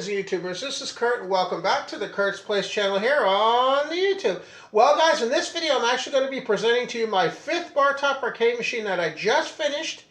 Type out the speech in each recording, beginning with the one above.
friends and YouTubers, this is Kurt and welcome back to the Kurt's Place channel here on the YouTube. Well guys, in this video I'm actually going to be presenting to you my 5th Bartop arcade machine that I just finished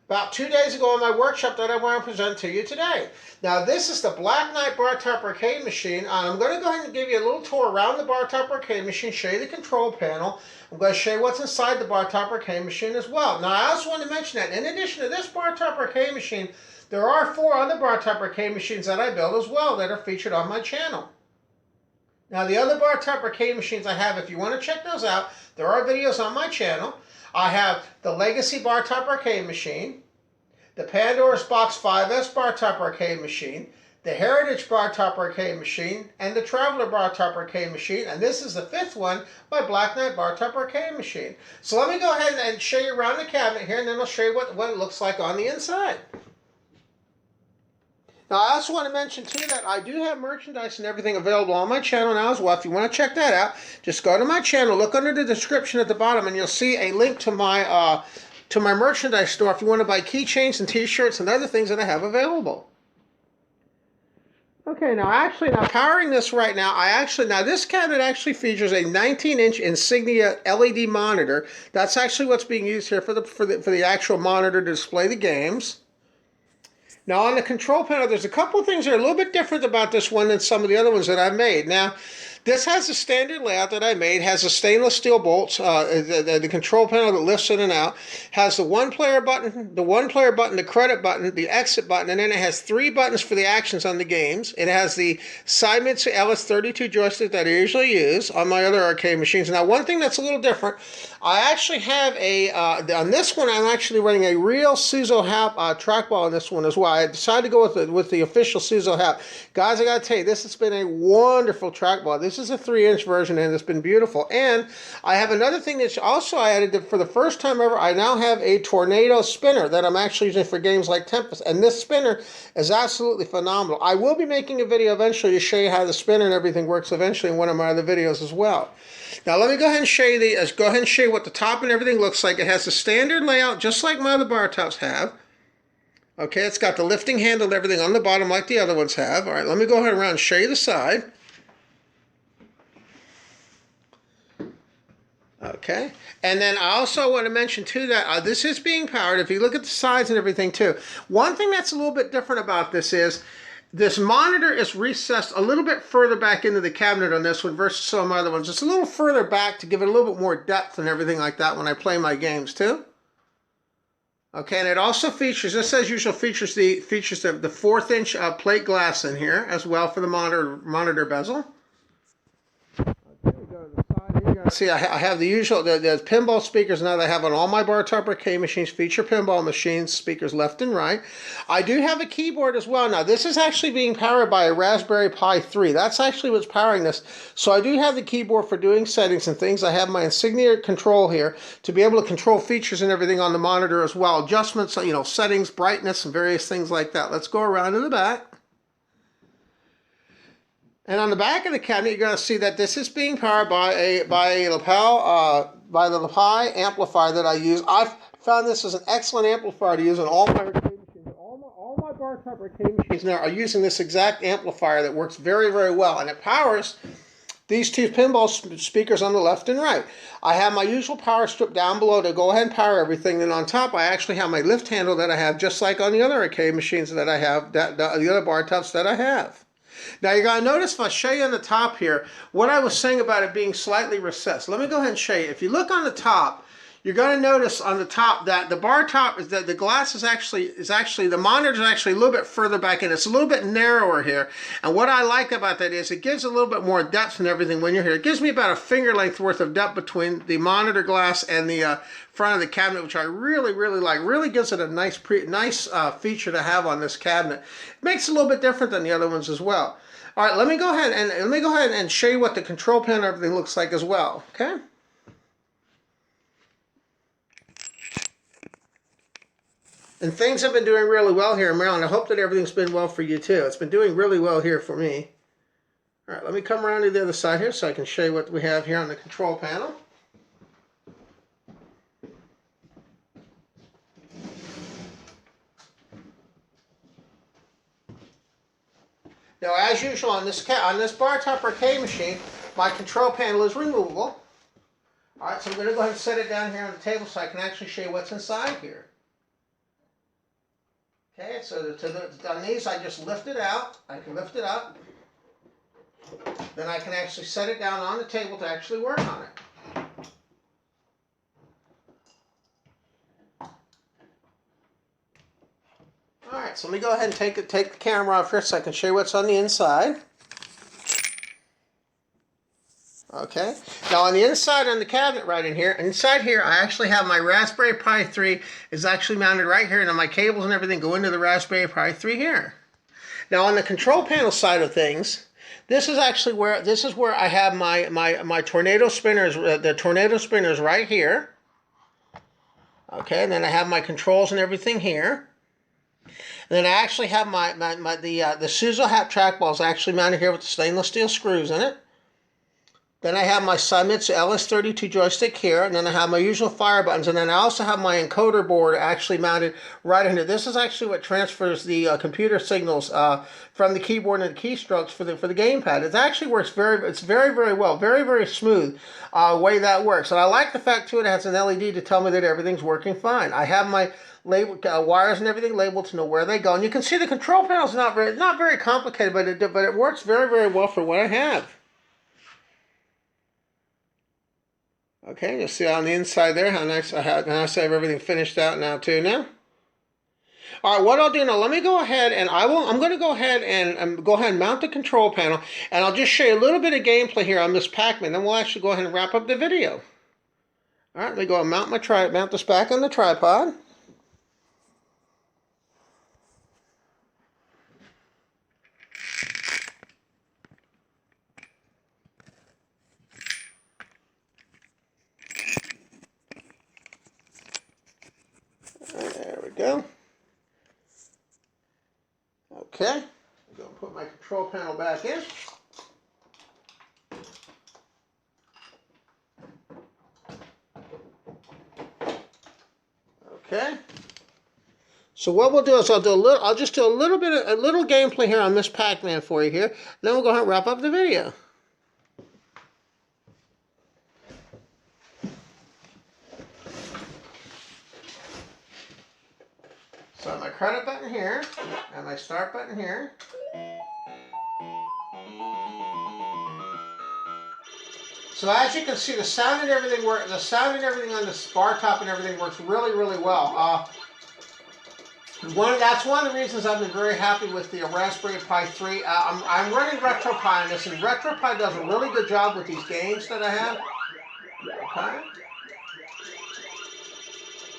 about 2 days ago in my workshop that I want to present to you today. Now this is the Black Knight Bartop arcade machine, and I'm going to go ahead and give you a little tour around the Bartop arcade machine, show you the control panel. I'm going to show you what's inside the Bartop arcade machine as well. Now I also want to mention that in addition to this Bartop arcade machine, there are 4 other Bartop arcade machines that I built as well that are featured on my channel. Now the other Bartop arcade machines I have, if you want to check those out, there are videos on my channel. I have the Legacy Bartop arcade machine, the Pandora's Box 5S Bartop arcade machine, the Heritage Bartop arcade machine, and the Traveler Bartop arcade machine, and this is the 5th one by Black Knight Bartop arcade machine. So let me go ahead and show you around the cabinet here, and then I'll show you what it looks like on the inside. Now, I also want to mention, too, that I do have merchandise and everything available on my channel now as well. If you want to check that out, just go to my channel, look under the description at the bottom, and you'll see a link to my merchandise store if you want to buy keychains and t-shirts and other things that I have available. Okay, now powering this right now, now this cabinet actually features a 19-inch Insignia LED monitor. That's actually what's being used here for the actual monitor to display the games. Now on the control panel, there's a couple of things that are a little bit different about this one than some of the other ones that I've made. Now, this has a standard layout that I made, has a stainless steel bolts, the control panel that lifts in and out, has the one-player button, the credit button, the exit button, and then it has 3 buttons for the actions on the games. It has the Siemens LS32 joystick that I usually use on my other arcade machines. Now, one thing that's a little different, I actually have on this one, I'm actually running a real Suzo Hap trackball on this one as well. I decided to go with the official Suzo Hap. Guys, I got to tell you, this has been a wonderful trackball. This is a 3-inch version, and it's been beautiful. And I have another thing that also I added for the first time ever. I now have a Tornado spinner that I'm actually using for games like Tempest, and this spinner is absolutely phenomenal. I will be making a video eventually to show you how the spinner and everything works eventually in one of my other videos as well. Now let me go ahead and show you what the top and everything looks like. It has a standard layout just like my other Bartops have. Okay, it's got the lifting handle and everything on the bottom like the other ones have. All right, let me go ahead around and show you the side. Okay, and then I also want to mention too that this is being powered. If you look at the sides and everything too, one thing that's a little bit different about this is this monitor is recessed a little bit further back into the cabinet on this one versus some other ones. It's a little further back to give it a little bit more depth and everything like that when I play my games too. Okay, and it also features, this as usual, features the 4th-inch plate glass in here as well for the monitor bezel. See, I have the usual, the pinball speakers now that I have on all my Bartop arcade machines, feature pinball machines, speakers left and right. I do have a keyboard as well. Now, this is actually being powered by a Raspberry Pi 3. That's actually what's powering this. So I do have the keyboard for doing settings and things. I have my Insignia control here to be able to control features and everything on the monitor as well. Adjustments, you know, settings, brightness, and various things like that. Let's go around to the back. And on the back of the cabinet, you're going to see that this is being powered by the lapel amplifier that I use. I've found this is an excellent amplifier to use on all my arcade machines. All my Bartop arcade machines now are using this exact amplifier that works very, very well, and it powers these 2 pinball speakers on the left and right. I have my usual power strip down below to go ahead and power everything. And on top, I actually have my lift handle that I have just like on the other arcade machines that I have, the other Bartops that I have. Now you're going to notice if I show you on the top here, what I was saying about it being slightly recessed. Let me go ahead and show you. If you look on the top, you're going to notice on the top that the Bartop is that the glass is actually the monitor is actually a little bit further back in. It's a little bit narrower here. And what I like about that is it gives a little bit more depth and everything when you're here. It gives me about a finger length worth of depth between the monitor glass and the front of the cabinet, which I really, really like. Really gives it a nice feature to have on this cabinet. It makes it a little bit different than the other ones as well. All right, let me go ahead and show you what the control panel and everything looks like as well. Okay. And things have been doing really well here in Maryland. I hope that everything's been well for you too. It's been doing really well here for me. All right, let me come around to the other side here so I can show you what we have here on the control panel. Now, as usual on this Bartop arcade machine, my control panel is removable. All right, so I'm going to go ahead and set it down here on the table so I can actually show you what's inside here. Okay, so on these, I just lift it out. I can lift it up. Then I can actually set it down on the table to actually work on it. All right, so let me go ahead and take the camera off here so I can show you what's on the inside. Okay, now on the inside on the cabinet right in here, inside here I actually have my Raspberry Pi 3 is actually mounted right here, and my cables and everything go into the Raspberry Pi 3 here. Now on the control panel side of things, this is where I have my tornado spinners, the tornado spinners right here. Okay, and then I have my controls and everything here. And then I actually have the Suzo Hat trackballs actually mounted here with the stainless steel screws in it. Then I have my Seimitsu LS32 joystick here, and then I have my usual fire buttons, and then I also have my encoder board actually mounted right in here. This is actually what transfers the computer signals from the keyboard and the keystrokes for the gamepad. It actually works very well, very smooth way that works. And I like the fact too it has an LED to tell me that everything's working fine. I have my wires and everything labeled to know where they go, and you can see the control panel is not very complicated, but it works very well for what I have. Okay, you'll see on the inside there how nice I have everything finished out now too now. All right, what I'll do now, let me go ahead and I'm going to go ahead and mount the control panel, and I'll just show you a little bit of gameplay here on this Pac-Man. Then we'll actually go ahead and wrap up the video. All right, let me go and mount this back on the tripod. There we go. Okay, I'm going to put my control panel back in. Okay. So what we'll do is I'll just do a little gameplay here on Miss Pac-Man for you here. Then we'll go ahead and wrap up the video. So I have my credit button here, and my start button here. So as you can see, the sound and everything on this Bartop and everything works really well. That's one of the reasons I've been very happy with the Raspberry Pi 3. I'm running Retropie on this, and Retropie does a really good job with these games that I have. Okay.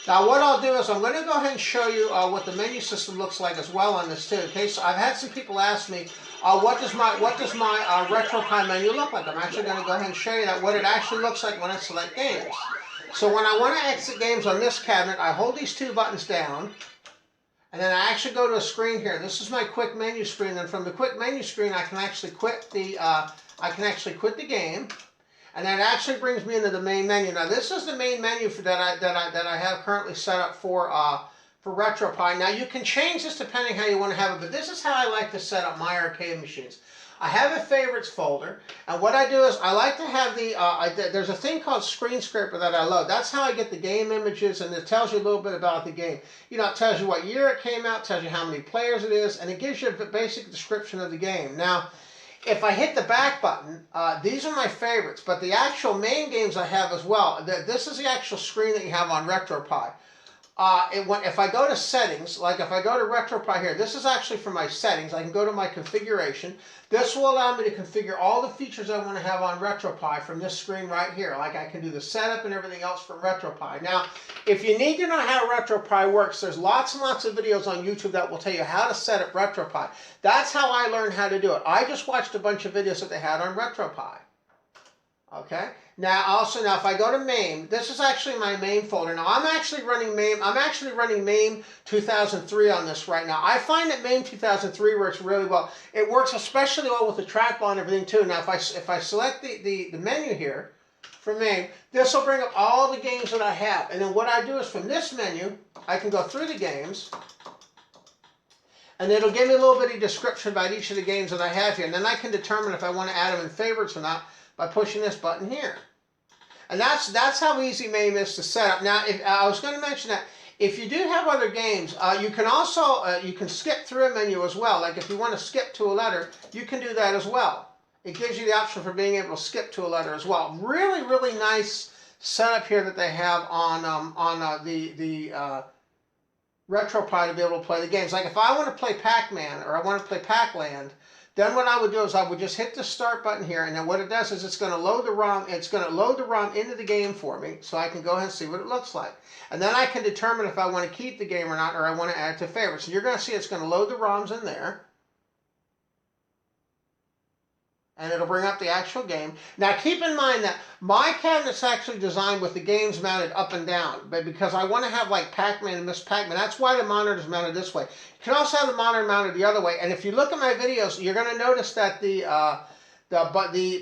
Now what I'll do is I'm going to go ahead and show you what the menu system looks like as well on this too. Okay, so I've had some people ask me, what does my Retropie menu look like? I'm actually going to go ahead and show you that what it actually looks like when I select games. So when I want to exit games on this cabinet, I hold these two buttons down, and then I actually go to a screen here. This is my quick menu screen, and from the quick menu screen, I can actually quit the game. And that actually brings me into the main menu. Now this is the main menu that I have currently set up for Retropie. Now you can change this depending how you want to have it, but this is how I like to set up my arcade machines. I have a favorites folder, and what I do is I like to have there's a thing called Screen Scraper that I load. That's how I get the game images, and it tells you a little bit about the game. You know, it tells you what year it came out, tells you how many players it is, and it gives you a basic description of the game. Now, if I hit the back button, these are my favorites, but the actual main games I have as well. This is the actual screen that you have on Retropie. If I go to settings, like if I go to Retropie here, this is actually for my settings. I can go to my configuration. This will allow me to configure all the features I want to have on Retropie from this screen right here. Like I can do the setup and everything else from Retropie. Now, if you need to know how Retropie works, there's lots and lots of videos on YouTube that will tell you how to set up Retropie. That's how I learned how to do it. I just watched a bunch of videos that they had on Retropie. Okay. Now if I go to MAME, this is actually my MAME folder. Now I'm actually running MAME 2003 on this right now. I find that MAME 2003 works really well. It works especially well with the trackball and everything too. Now if I select the menu here for MAME, this will bring up all the games that I have. And then what I do is from this menu, I can go through the games. And it'll give me a little bitty description about each of the games that I have here. And then I can determine if I want to add them in favorites or not by pushing this button here. And that's how easy MAME is to set up. Now, if I was going to mention that if you do have other games, you can also you can skip through a menu as well. Like if you want to skip to a letter, you can do that as well. It gives you the option for being able to skip to a letter as well. Really, really nice setup here that they have on the Retropie to be able to play the games. Like if I want to play Pac-Man or I want to play Pac-Land, then what I would do is I would just hit the start button here, and then what it does is it's going to load the ROM. It's going to load the ROM into the game for me, so I can go ahead and see what it looks like. And then I can determine if I want to keep the game or not, or I want to add it to favorites. And you're going to see it's going to load the ROMs in there. And it'll bring up the actual game. Now keep in mind that my cabinet's actually designed with the games mounted up and down, but because I want to have like Pac-Man and Miss Pac-Man, that's why the monitor is mounted this way. You can also have the monitor mounted the other way, and if you look at my videos, you're going to notice that the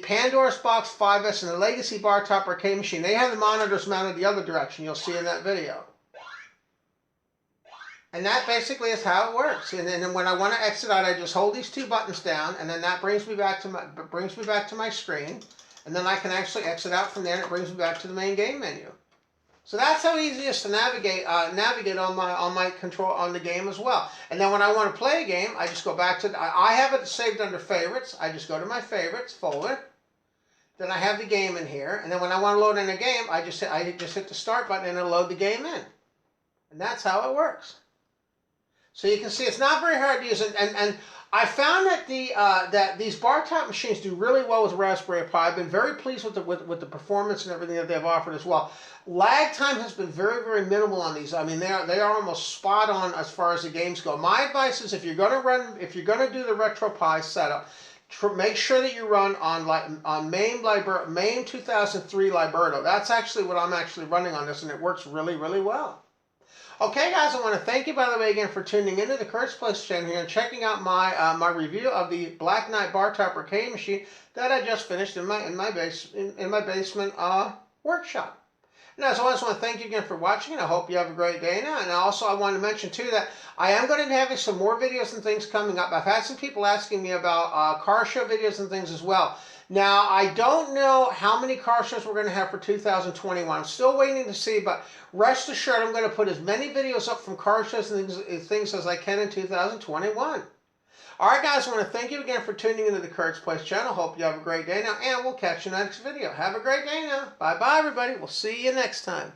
Pandora's Box 5S and the Legacy Bartop arcade machine, they have the monitors mounted the other direction. You'll see in that video. And that basically is how it works. And then when I want to exit out, I just hold these two buttons down, and then that brings me back to my screen. And then I can actually exit out from there, and it brings me back to the main game menu. So that's how easy it is to navigate on my control on the game as well. And then when I want to play a game, I just go back to I have it saved under favorites. I just go to my favorites folder. Then I have the game in here, and then when I want to load in a game, I just hit the start button and it'll load the game in. And that's how it works. So you can see it's not very hard to use, and I found that that these Bartop machines do really well with Raspberry Pi. I've been very pleased with the performance and everything that they've offered as well. Lag time has been very, very minimal on these. I mean, they are almost spot on as far as the games go. My advice is if you're going to do the Retropie setup, make sure that you run on MAME 2003 Liberto. That's actually what I'm actually running on this, and it works really, really well. Okay, guys, I want to thank you, by the way, again, for tuning into the Kurt's Place channel here and checking out my review of the Black Knight Bartop arcade machine that I just finished in my basement workshop. And as always, I want to thank you again for watching, and I hope you have a great day now. And also, I want to mention, too, that I am going to be having some more videos and things coming up. I've had some people asking me about car show videos and things as well. Now, I don't know how many car shows we're going to have for 2021. I'm still waiting to see, but rest assured I'm going to put as many videos up from car shows and things as I can in 2021. All right, guys, I want to thank you again for tuning into the Kurt's Place channel. Hope you have a great day now, and we'll catch you in the next video. Have a great day now. Bye-bye, everybody. We'll see you next time.